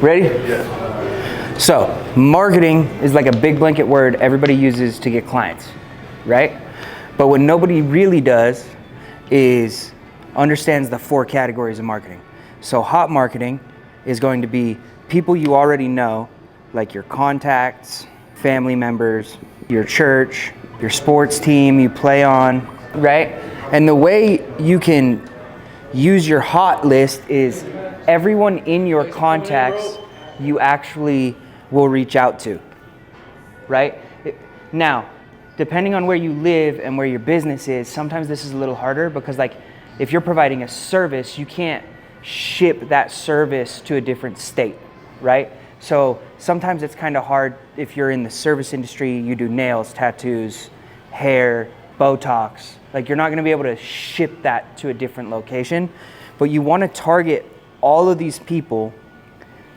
Ready? Yeah. So, marketing is like a big blanket word everybody uses to get clients, right? But what nobody really does is understands the 4 categories of marketing. So, hot marketing is going to be people you already know, like your contacts, family members, your church, your sports team you play on, right? And the way you can use your hot list is everyone in your contacts you actually will reach out to, right? Now, depending on where you live and where your business is, sometimes this is a little harder because like if you're providing a service, you can't ship that service to a different state, right? So sometimes it's kind of hard if you're in the service industry, you do nails, tattoos, hair, Botox, like you're not going to be able to ship that to a different location, but you want to target all of these people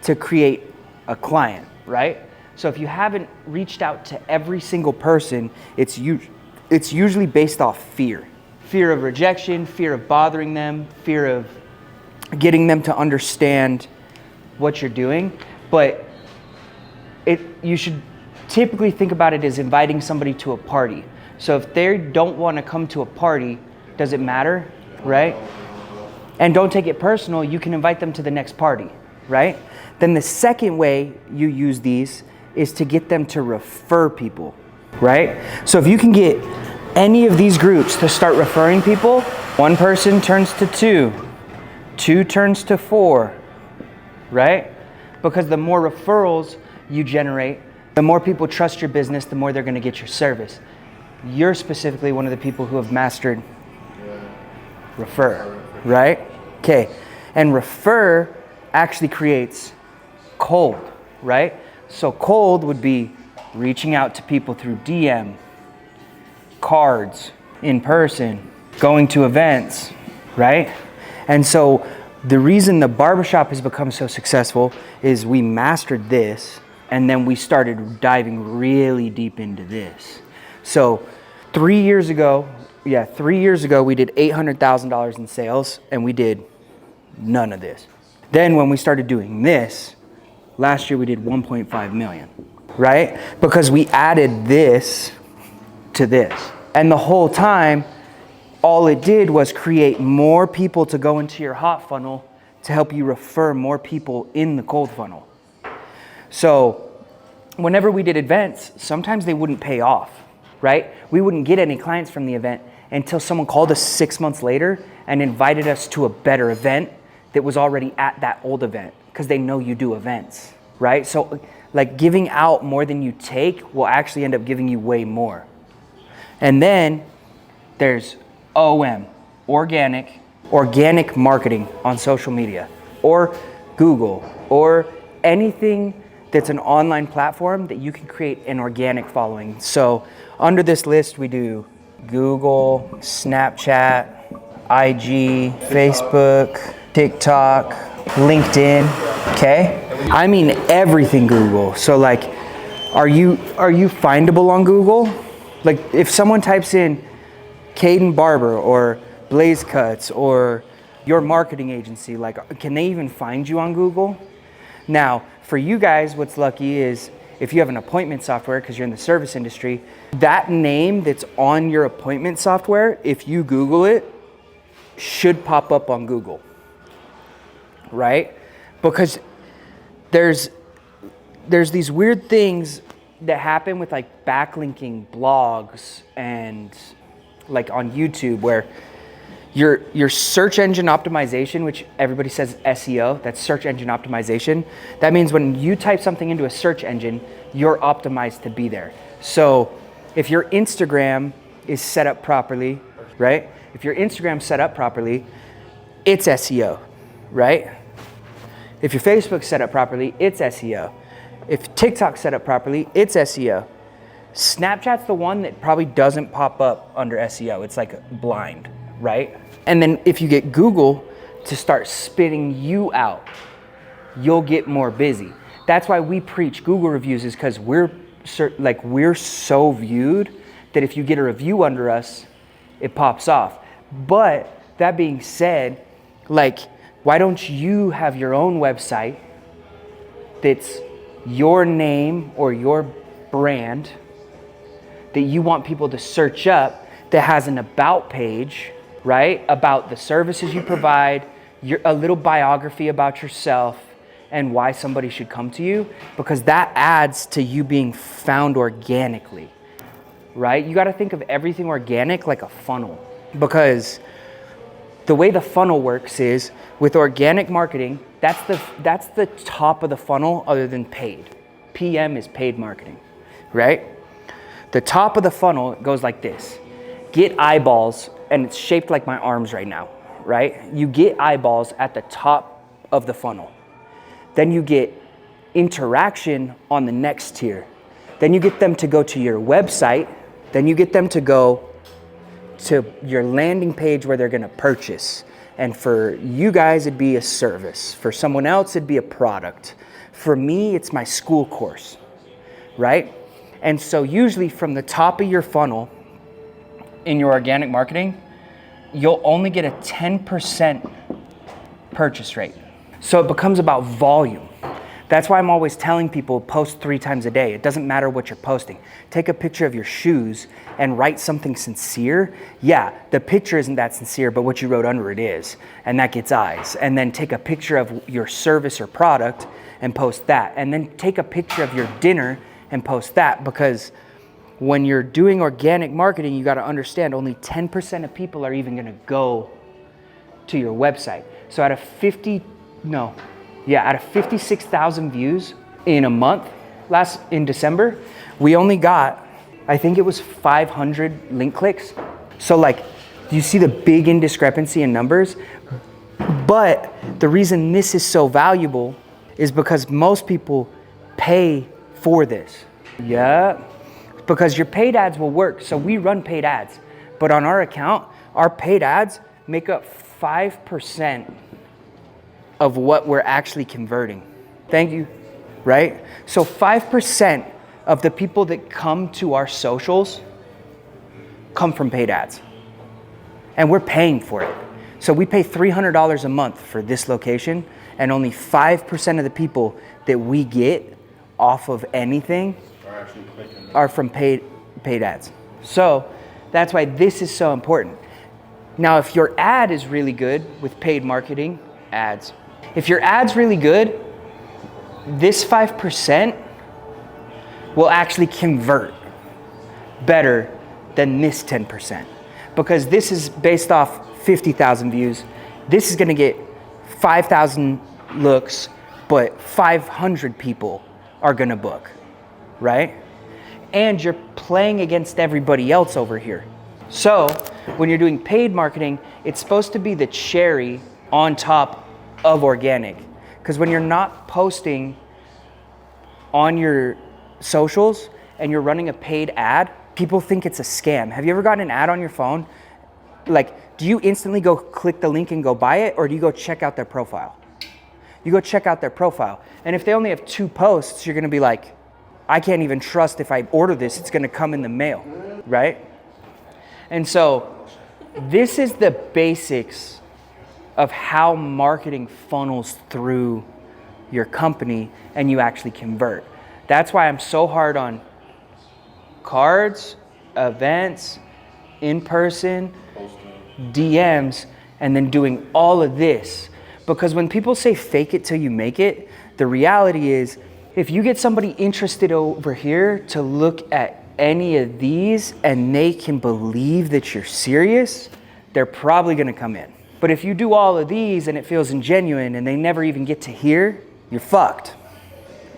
to create a client, right? So if you haven't reached out to every single person, it's usually based off fear. Fear of rejection, fear of bothering them, fear of getting them to understand what you're doing. But you should typically think about it as inviting somebody to a party. So if they don't want to come to a party, does it matter, right? And don't take it personal, you can invite them to the next party, right? Then the second way you use these is to get them to refer people, right? So if you can get any of these groups to start referring people, 1 person turns to 2, 2 turns to 4, right? Because the more referrals you generate, the more people trust your business, the more they're going to get your service. You're specifically one of the people who have mastered refer, right? Okay, and refer actually creates cold, right? So cold would be reaching out to people through DM, cards, in person, going to events, right? And so the reason the barbershop has become so successful is we mastered this and then we started diving really deep into this. So 3 years ago we did $800,000 in sales and we did none of this. Then when we started doing this, last year we did 1.5 million, right? Because we added this to this. And the whole time, all it did was create more people to go into your hot funnel to help you refer more people in the cold funnel. So whenever we did events, sometimes they wouldn't pay off, right? We wouldn't get any clients from the event until someone called us 6 months later and invited us to a better event that was already at that old event because they know you do events, right? So like giving out more than you take will actually end up giving you way more. And then there's OM, organic marketing on social media or Google or anything that's an online platform that you can create an organic following. So under this list, we do Google, Snapchat, IG, Facebook, TikTok, LinkedIn, okay? I mean everything Google. So like, are you findable on Google? Like if someone types in Caden Barber or Blaze Cuts or your marketing agency, like can they even find you on Google? Now, for you guys, what's lucky is if you have an appointment software, because you're in the service industry, that name that's on your appointment software, if you Google it, should pop up on Google, right? Because there's these weird things that happen with like backlinking blogs and like on YouTube where your search engine optimization, which everybody says SEO, that's search engine optimization. That means when you type something into a search engine, you're optimized to be there. So if your Instagram is set up properly, right? If your Instagram's set up properly, it's SEO, right? If your Facebook's set up properly, it's SEO. If TikTok's set up properly, it's SEO. Snapchat's the one that probably doesn't pop up under SEO. It's like blind, right? And then if you get Google to start spitting you out, you'll get more busy. That's why we preach Google reviews, is because we're so viewed that if you get a review under us, it pops off. But that being said, like, why don't you have your own website that's your name or your brand that you want people to search up, that has an about page, right? About the services you provide, a little biography about yourself and why somebody should come to you, because that adds to you being found organically, right? You got to think of everything organic like a funnel, because the way the funnel works is with organic marketing, that's the top of the funnel other than paid. PM is paid marketing, right? The top of the funnel goes like this. Get eyeballs, and it's shaped like my arms right now, right? You get eyeballs at the top of the funnel. Then you get interaction on the next tier. Then you get them to go to your website. Then you get them to go to your landing page where they're gonna purchase. And for you guys, it'd be a service. For someone else, it'd be a product. For me, it's my school course, right? And so usually from the top of your funnel in your organic marketing, you'll only get a 10% purchase rate. So it becomes about volume. That's why I'm always telling people post 3 times a day. It doesn't matter what you're posting. Take a picture of your shoes and write something sincere. Yeah, the picture isn't that sincere, but what you wrote under it is, and that gets eyes. And then take a picture of your service or product and post that. And then take a picture of your dinner and post that, because when you're doing organic marketing, you got to understand only 10% of people are even going to go to your website. So out of 56,000 views in a month in December, we only got, I think it was 500 link clicks. So like, you see the big indiscrepancy in numbers, but the reason this is so valuable is because most people pay for this. Yeah, because your paid ads will work. So we run paid ads, but on our account, our paid ads make up 5% of what we're actually converting. Thank you, right? So 5% of the people that come to our socials come from paid ads, and we're paying for it. So we pay $300 a month for this location, and only 5% of the people that we get off of anything are from paid ads. So that's why this is so important. Now, if your ad is really good with paid marketing ads, if your ad's really good, this 5% will actually convert better than this 10%, because this is based off 50,000 views. This is gonna get 5,000 looks, but 500 people are gonna book, right? And you're playing against everybody else over here. So when you're doing paid marketing, it's supposed to be the cherry on top of organic. Because when you're not posting on your socials and you're running a paid ad, people think it's a scam. Have you ever gotten an ad on your phone? Like, do you instantly go click the link and go buy it, or do you go check out their profile? You go check out their profile. And if they only have 2 posts, you're gonna be like, I can't even trust if I order this, it's gonna come in the mail, right? And so this is the basics of how marketing funnels through your company and you actually convert. That's why I'm so hard on cards, events, in-person, DMs, and then doing all of this. Because when people say fake it till you make it, the reality is if you get somebody interested over here to look at any of these and they can believe that you're serious, they're probably gonna come in. But if you do all of these and it feels ingenuine and they never even get to here, you're fucked,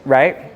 right?